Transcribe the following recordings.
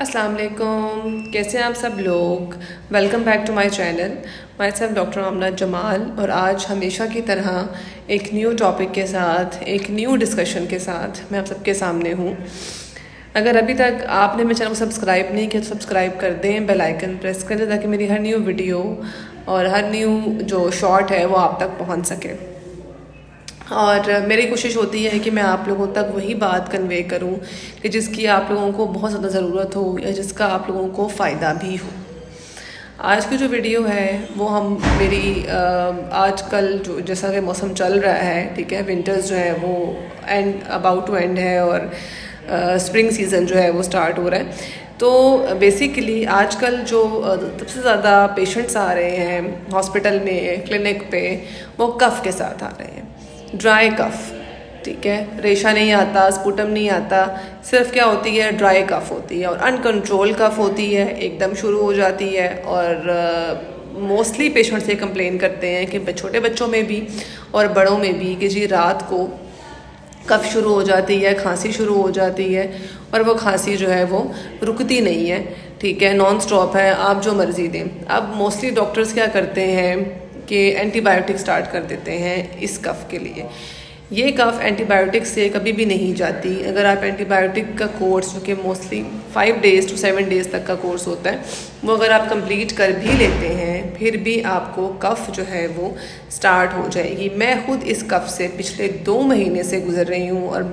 अस्सलाम वालेकुम, कैसे हैं आप सब लोग। Welcome back to my channel. Myself doctor Amna Jamal. और आज हमेशा की तरह एक न्यू टॉपिक के साथ, एक न्यू डिस्कशन के साथ मैं आप सबके सामने हूँ। अगर अभी तक आपने मेरे चैनल को सब्सक्राइब नहीं किया तो सब्सक्राइब कर दें, बेल आइकन प्रेस कर दें ताकि मेरी हर न्यू वीडियो और हर न्यू जो शॉर्ट है वो आप तक पहुँच सके। और मेरी कोशिश होती है कि मैं आप लोगों तक वही बात कन्वे करूं कि जिसकी आप लोगों को बहुत ज़्यादा ज़रूरत हो या जिसका आप लोगों को फ़ायदा भी हो। आज की जो वीडियो है वो हम मेरी आजकल जो जैसा कि मौसम चल रहा है, ठीक है, विंटर्स जो है वो अबाउट टू एंड है और स्प्रिंग सीज़न जो है वो स्टार्ट हो रहा है। तो बेसिकली आजकल जो सबसे ज़्यादा पेशेंट्स आ रहे हैं हॉस्पिटल में, क्लिनिक पे, वो कफ़ के साथ आ रहे हैं। ड्राई कफ़, ठीक है, रेशा नहीं आता, स्पुटम नहीं आता, सिर्फ क्या होती है, ड्राई कफ़ होती है और अनकंट्रोल कफ़ होती है, एकदम शुरू हो जाती है। और मोस्टली पेशेंट्स ये कंप्लेन करते हैं कि छोटे बच्चों में भी और बड़ों में भी कि जी रात को कफ़ शुरू हो जाती है, खांसी शुरू हो जाती है और वो खांसी जो है वो रुकती नहीं है, ठीक है, नॉन स्टॉप है, आप जो मर्ज़ी दें। अब मोस्टली डॉक्टर्स क्या करते हैं कि एंटीबायोटिक स्टार्ट कर देते हैं इस कफ़ के लिए। ये कफ़ एंटीबायोटिक से कभी भी नहीं जाती। अगर आप एंटीबायोटिक का कोर्स, जो कि मोस्टली 5 डेज़ to 7 डेज़ तक का कोर्स होता है, वो अगर आप कंप्लीट कर भी लेते हैं फिर भी आपको कफ़ जो है वो स्टार्ट हो जाएगी। मैं ख़ुद इस कफ़ से पिछले 2 महीने से गुज़र रही हूँ और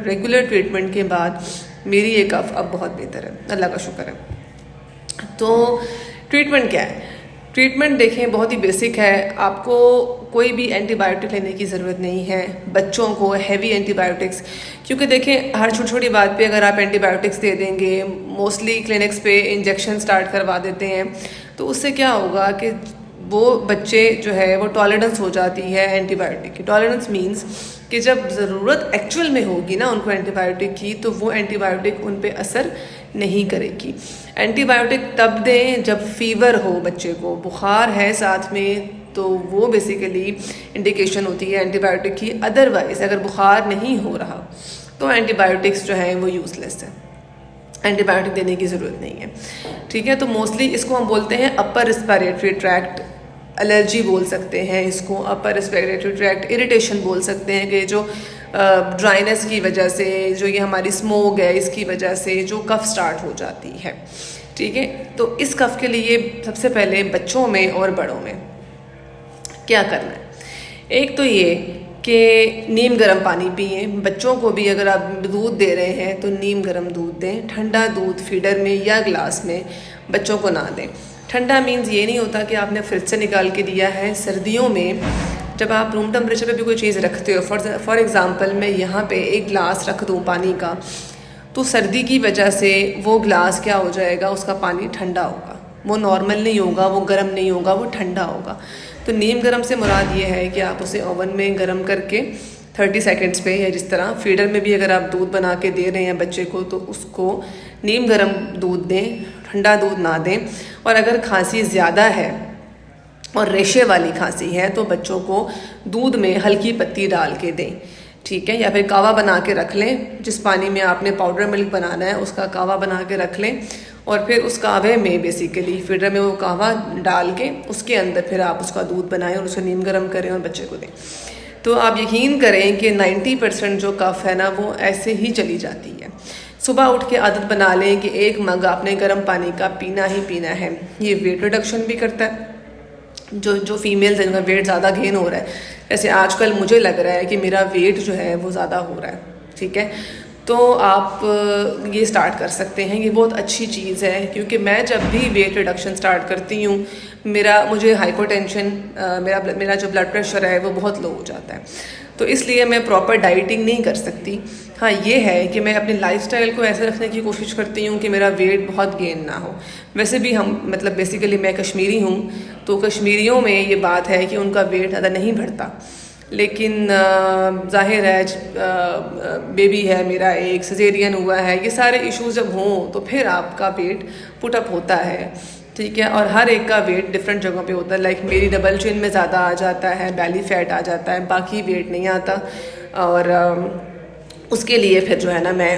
रेगुलर ट्रीटमेंट के बाद मेरी ये कफ़ अब बहुत बेहतर है, अल्लाह का शुक्र है। तो ट्रीटमेंट क्या है? ट्रीटमेंट देखें बहुत ही बेसिक है। आपको कोई भी एंटीबायोटिक लेने की ज़रूरत नहीं है। बच्चों को हैवी एंटीबायोटिक्स, क्योंकि देखें हर छोटी छोटी बात पे अगर आप एंटीबायोटिक्स दे देंगे, मोस्टली क्लिनिक्स पे इंजेक्शन स्टार्ट करवा देते हैं, तो उससे क्या होगा कि वो बच्चे जो है वो टॉलरेंस हो जाती है एंटीबायोटिक की। टॉलरेंस मीन्स कि जब ज़रूरत एक्चुअल में होगी ना उनको एंटीबायोटिक की, तो वो एंटीबायोटिक उन पे असर नहीं करेगी। एंटीबायोटिक तब दें जब फीवर हो, बच्चे को बुखार है साथ में, तो वो बेसिकली इंडिकेशन होती है एंटीबायोटिक की। अदरवाइज़ अगर बुखार नहीं हो रहा तो एंटीबायोटिक्स जो है वो यूज़लेस है, एंटीबायोटिक देने की ज़रूरत नहीं है, ठीक है। तो मोस्टली इसको हम बोलते हैं अपर रिस्पिरेटरी ट्रैक्ट एलर्जी बोल सकते हैं इसको, अपर रिस्पिरेटरी ट्रैक्ट इरिटेशन बोल सकते हैं कि जो ड्राइनेस की वजह से, जो ये हमारी स्मोक है इसकी वजह से जो कफ़ स्टार्ट हो जाती है, ठीक है। तो इस कफ़ के लिए सबसे पहले बच्चों में और बड़ों में क्या करना है, एक तो ये कि नीम गर्म पानी पिए। बच्चों को भी अगर आप दूध दे रहे हैं तो नीम गर्म दूध दें। ठंडा दूध फीडर में या ग्लास में बच्चों को ना दें। ठंडा मीन्स ये नहीं होता कि आपने फ्रिज से निकाल के दिया है। सर्दियों में जब आप रूम टेम्परेचर पे भी कोई चीज़ रखते हो, फॉर एग्ज़ाम्पल मैं यहाँ पे एक गिलास रख दूँ पानी का, तो सर्दी की वजह से वो गिलास क्या हो जाएगा, उसका पानी ठंडा होगा, वो नॉर्मल नहीं होगा, वो गर्म नहीं होगा, वो ठंडा होगा। तो नीम गर्म से मुराद ये है कि आप उसे ओवन में गर्म करके 30 सेकेंड्स पे, या जिस तरह फीडर में भी अगर आप दूध बना के दे रहे हैं बच्चे को तो उसको नीम गर्म दूध दें, ठंडा दूध ना दें। और अगर खांसी ज़्यादा है और रेशे वाली खांसी है तो बच्चों को दूध में हल्की पत्ती डाल के दें, ठीक है, या फिर कावा बना के रख लें। जिस पानी में आपने पाउडर मिल्क बनाना है उसका कावा बना के रख लें और फिर उस कावे में बेसिकली फीडर में वो कावा डाल के उसके अंदर फिर आप उसका दूध बनाएं और उसे नीम गर्म करें और बच्चे को दें। तो आप यकीन करें कि 90% जो कफ़ है ना वो ऐसे ही चली जाती है। सुबह उठ के आदत बना लें कि 1 मग आपने गर्म पानी का पीना ही पीना है। ये वेट रिडक्शन भी करता है। जो फीमेल्स हैं जिनका वेट ज़्यादा गेन हो रहा है, जैसे आजकल मुझे लग रहा है कि मेरा वेट जो है वो ज़्यादा हो रहा है, ठीक है, तो आप ये स्टार्ट कर सकते हैं। ये बहुत अच्छी चीज़ है क्योंकि मैं जब भी वेट रिडक्शन स्टार्ट करती हूँ मुझे हाइपोटेंशन, मेरा जो ब्लड प्रेशर है वो बहुत लो हो जाता है। तो इसलिए मैं प्रॉपर डाइटिंग नहीं कर सकती। हाँ, ये है कि मैं अपने लाइफस्टाइल को ऐसे रखने की कोशिश करती हूँ कि मेरा वेट बहुत गेन ना हो। वैसे भी हम मतलब बेसिकली मैं कश्मीरी हूँ, तो कश्मीरियों में ये बात है कि उनका वेट ज़्यादा नहीं बढ़ता, लेकिन जाहिर है बेबी है मेरा, एक सिजेरियन हुआ है, ये सारे इश्यूज जब हों तो फिर आपका वेट पुट अप होता है, ठीक है। और हर एक का वेट डिफरेंट जगहों पे होता है। लाइक मेरी डबल चिन में ज़्यादा आ जाता है, बैली फैट आ जाता है, बाकी वेट नहीं आता। और उसके लिए फिर जो है ना मैं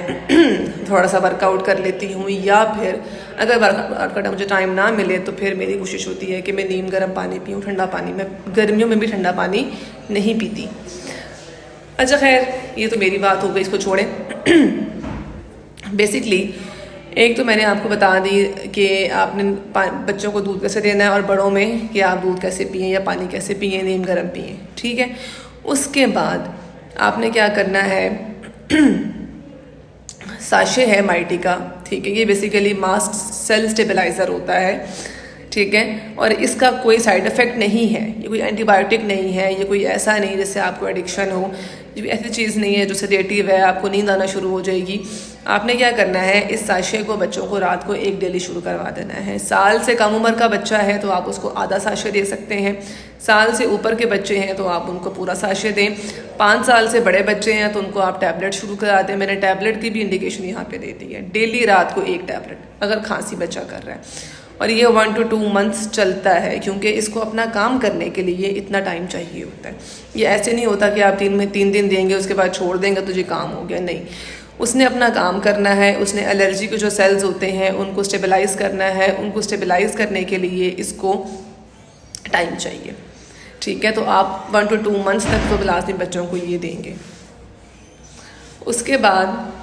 थोड़ा सा वर्कआउट कर लेती हूँ, या फिर अगर वर्कआउट का मुझे टाइम ना मिले तो फिर मेरी कोशिश होती है कि मैं नीम गर्म पानी पीऊँ, ठंडा पानी। मैं गर्मियों में भी ठंडा पानी नहीं पीती। अच्छा खैर, ये तो मेरी बात हो गई, इसको छोड़ें। बेसिकली एक तो मैंने आपको बता दी कि आपने बच्चों को दूध कैसे देना है, और बड़ों में कि आप दूध कैसे पिएं या पानी कैसे पिएं, नीम गर्म पिएं, ठीक है। उसके बाद आपने क्या करना है, साशे है माइटी का, ठीक है। ये बेसिकली मास्ट सेल स्टेबलाइज़र होता है, ठीक है। और इसका कोई साइड इफ़ेक्ट नहीं है, ये कोई एंटीबायोटिक नहीं है, ये कोई ऐसा नहीं जिससे आपको एडिक्शन हो, ये ऐसी चीज़ नहीं है जो सेडेटिव है, आपको नींद आना शुरू हो जाएगी। आपने क्या करना है, इस साशे को बच्चों को रात को एक डेली शुरू करवा देना है। साल से कम उम्र का बच्चा है तो आप उसको आधा साशे दे सकते हैं, साल से ऊपर के बच्चे हैं तो आप उनको पूरा साशे दें, 5 साल से बड़े बच्चे हैं तो उनको आप टैबलेट शुरू करा दें। मैंने टैबलेट की भी इंडिकेशन यहाँ पे दे दी है, डेली रात को एक टैबलेट अगर खांसी बच्चा कर रहा है। और ये 1 to 2 मंथ्स चलता है, क्योंकि इसको अपना काम करने के लिए इतना टाइम चाहिए होता है। ये ऐसे नहीं होता कि आप 3 दिन देंगे उसके बाद छोड़ देंगे तो ये काम हो गया, नहीं। उसने अपना काम करना है, उसने एलर्जी के जो सेल्स होते हैं उनको स्टेबलाइज़ करना है, उनको स्टेबलाइज़ करने के लिए इसको टाइम चाहिए, ठीक है। तो आप 1 to 2 मंथ्स तक तो लाजमी बच्चों को ये देंगे। उसके बाद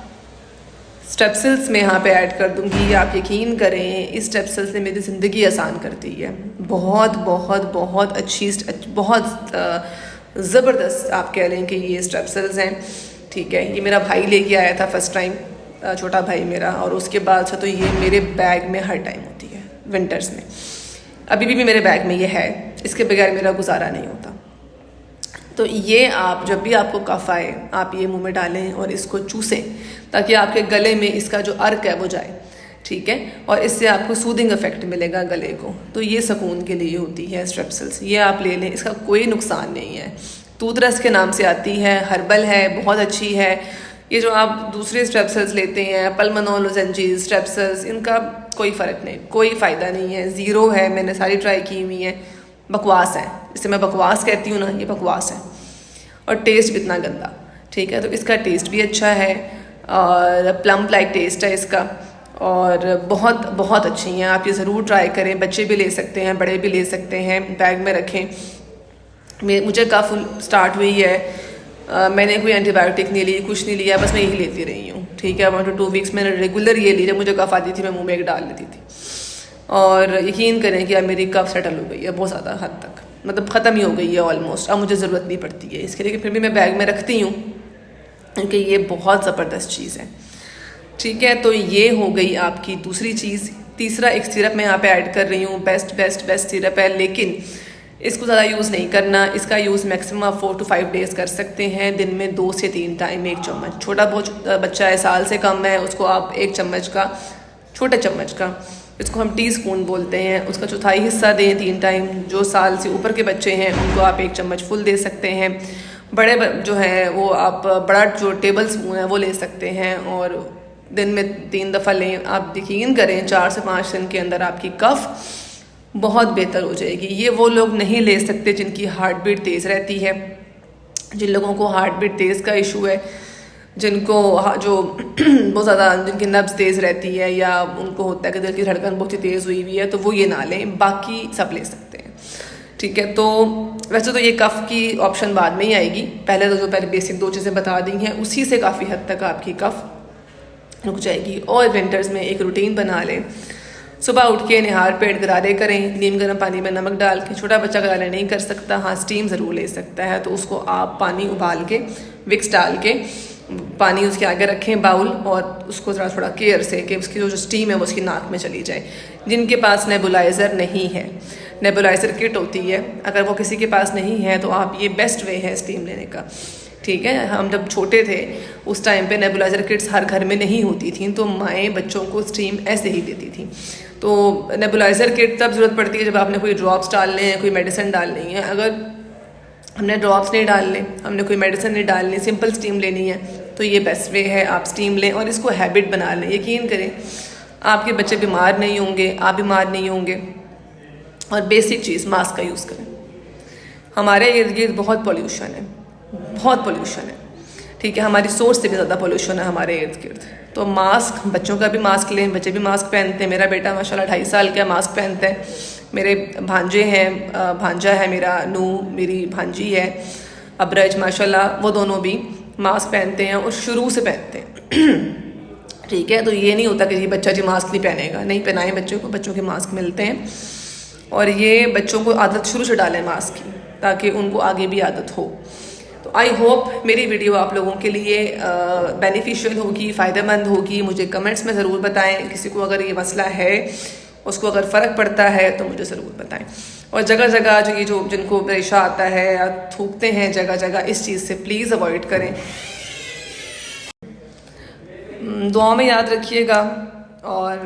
स्टेप्सिल्स में यहाँ पे ऐड कर दूँगी। आप यकीन करें, इस स्टेप्सिल्स ने मेरी ज़िंदगी आसान कर दी है। बहुत बहुत बहुत अच्छी, बहुत ज़बरदस्त आप कह लें कि ये स्टेप्सिल्स हैं, ठीक है। ये मेरा भाई लेके आया था फर्स्ट टाइम, छोटा भाई मेरा, और उसके बाद से तो ये मेरे बैग में हर टाइम होती है विंटर्स में। अभी भी मेरे बैग में ये है, इसके बगैर मेरा गुजारा नहीं होता। तो ये आप जब भी आपको कफ आए आप ये मुंह में डालें और इसको चूसें, ताकि आपके गले में इसका जो अर्क है वो जाए, ठीक है। और इससे आपको सूदिंग इफेक्ट मिलेगा गले को। तो ये सुकून के लिए होती है स्ट्रेप्सिल्स, ये आप ले लें, इसका कोई नुकसान नहीं है। टूथरस के नाम से आती है, हर्बल है, बहुत अच्छी है। ये जो आप दूसरे स्ट्रेप्सिल्स लेते हैं, पल्मोनल लोजेंजीज, स्ट्रेप्सिल्स, इनका कोई फ़र्क नहीं, कोई फ़ायदा नहीं है, ज़ीरो है। मैंने सारी ट्राई की हुई हैं, बकवास है। इसे मैं बकवास कहती हूँ ना, ये बकवास है। और टेस्ट भी इतना गंदा, ठीक है। तो इसका टेस्ट भी अच्छा है और प्लम लाइक टेस्ट है इसका, और बहुत बहुत अच्छी हैं। आप ये ज़रूर ट्राई करें, बच्चे भी ले सकते हैं, बड़े भी ले सकते हैं, बैग में रखें। मुझे कफ स्टार्ट हुई है, मैंने कोई एंटीबायोटिक नहीं ली, कुछ नहीं लिया, बस मैं यही लेती रही हूँ, ठीक है। 1 to 2 वीक्स मैंने रेगुलर ये ली। जब मुझे कफ आती थी मैं मुँह में एक डाल लेती थी, और यकीन करें कि अब मेरी कफ सेटल हो गई है बहुत ज़्यादा हद तक, मतलब ख़त्म ही हो गई है ऑलमोस्ट। अब मुझे ज़रूरत नहीं पड़ती है इसके लिए, फिर भी मैं बैग में रखती हूँ क्योंकि ये बहुत ज़बरदस्त चीज़ है, ठीक है। तो ये हो गई आपकी दूसरी चीज़। तीसरा एक सिरप मैं यहाँ पे ऐड कर रही हूँ, बेस्ट सिरप है, लेकिन इसको ज़्यादा यूज़ नहीं करना। इसका यूज़ मैक्सिमम आप 4 to 5 डेज़ कर सकते हैं, दिन में 2 से 3 टाइम 1 चम्मच। छोटा बहुत बच्चा है, साल से कम है, उसको आप 1 चम्मच का, छोटे चम्मच का, इसको हम टीस्पून बोलते हैं, उसका चौथाई हिस्सा दें 3 टाइम। जो साल से ऊपर के बच्चे हैं उनको आप 1 चम्मच फुल दे सकते हैं। बड़े जो हैं वो आप बड़ा जो टेबल स्पून है वो ले सकते हैं, और दिन में 3 दफ़ा लें। आप यकीन करें 4 से 5 दिन के अंदर आपकी कफ बहुत बेहतर हो जाएगी। ये वो लोग नहीं ले सकते जिनकी हार्ट बीट तेज़ रहती है, जिन लोगों को हार्ट बीट तेज़ का इशू है, जिनको जो बहुत ज़्यादा जिनकी नब्ज़ तेज़ रहती है, या उनको होता है कि दिल की धड़कन बहुत ही तेज़ हुई हुई है, तो वो ये ना लें, बाकी सब ले सकते हैं, ठीक है। तो वैसे तो ये कफ़ की ऑप्शन बाद में ही आएगी, पहले तो जो पहले बेसिक 2 चीज़ें बता दी हैं उसी से काफ़ी हद तक आपकी कफ़ रुक जाएगी। और विंटर्स में एक रूटीन बना लें, सुबह उठ के निहार पेट गरारे करें, नीम गर्म पानी में नमक डाल के। छोटा बच्चा गरारे नहीं कर सकता, हाँ स्टीम ज़रूर ले सकता है, तो उसको आप पानी उबाल के विक्स डाल के पानी उसके आगे रखें बाउल, और उसको ज़रा थोड़ा केयर से कि उसकी जो स्टीम है वो उसकी नाक में चली जाए। जिनके पास नेबुलाइज़र नहीं है, नेबुलाइज़र किट होती है, अगर वो किसी के पास नहीं है तो आप ये बेस्ट वे है स्टीम लेने का, ठीक है। हम जब छोटे थे उस टाइम पे नेबुलाइज़र किट्स हर घर में नहीं होती थी, तो माएँ बच्चों को स्टीम ऐसे ही देती थी। तो नेबुलाइज़र किट तब ज़रूरत पड़ती है जब आपने कोई ड्रॉप्स डालने हैं, कोई मेडिसिन डालनी है। अगर हमने ड्रॉप्स नहीं डालने, हमने कोई मेडिसिन नहीं डालनी, सिंपल स्टीम लेनी है, तो ये बेस्ट वे है, आप स्टीम लें और इसको हैबिट बना लें। यकीन करें आपके बच्चे बीमार नहीं होंगे, आप बीमार नहीं होंगे। और बेसिक चीज़, मास्क का यूज़ करें। हमारे इर्द गिर्द बहुत पॉल्यूशन है, बहुत पॉल्यूशन है, ठीक है, हमारी सोच से भी ज़्यादा पोल्यूशन है हमारे इर्द गिर्द। तो मास्क, बच्चों का भी मास्क लें, बच्चे भी मास्क पहनते हैं। मेरा बेटा माशाल्लाह 2.5 साल का मास्क पहनता है। मेरे भांजे हैं, भांजा है मेरा, नू मेरी भांजी है, अबरज माशाल्लाह, वो दोनों भी मास्क पहनते हैं और शुरू से पहनते हैं। ठीक है, तो ये नहीं होता कि जी बच्चा जी मास्क नहीं पहनेगा, नहीं पहनाएं बच्चों को, बच्चों के मास्क मिलते हैं। और ये बच्चों को आदत शुरू से डालें मास्क की, ताकि उनको आगे भी आदत हो। तो आई होप मेरी वीडियो आप लोगों के लिए बेनिफिशियल होगी, फ़ायदेमंद होगी। मुझे कमेंट्स में ज़रूर बताएं, किसी को अगर ये मसला है, उसको अगर फ़र्क पड़ता है तो मुझे ज़रूर बताएं। और जगह जगह जो जिनको रेशा आता है या थूकते हैं जगह जगह, इस चीज़ से प्लीज़ अवॉइड करें। दुआ में याद रखिएगा और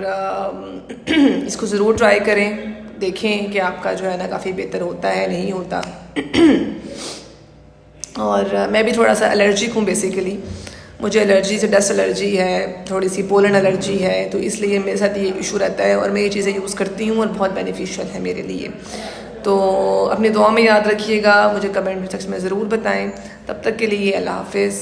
इसको ज़रूर ट्राई करें, देखें कि आपका जो है ना काफ़ी बेहतर होता है नहीं होता। और मैं भी थोड़ा सा एलर्जिक हूँ बेसिकली, मुझे एलर्जी से, डस्ट एलर्जी है, थोड़ी सी पोलन एलर्जी है, तो इसलिए मेरे साथ ये इशू रहता है और मैं ये चीज़ें यूज़ करती हूँ और बहुत बेनिफिशियल है मेरे लिए। तो अपनी दुआ में याद रखिएगा, मुझे कमेंट सेक्शन में ज़रूर बताएं। तब तक के लिए अल्लाह हाफ़िज़।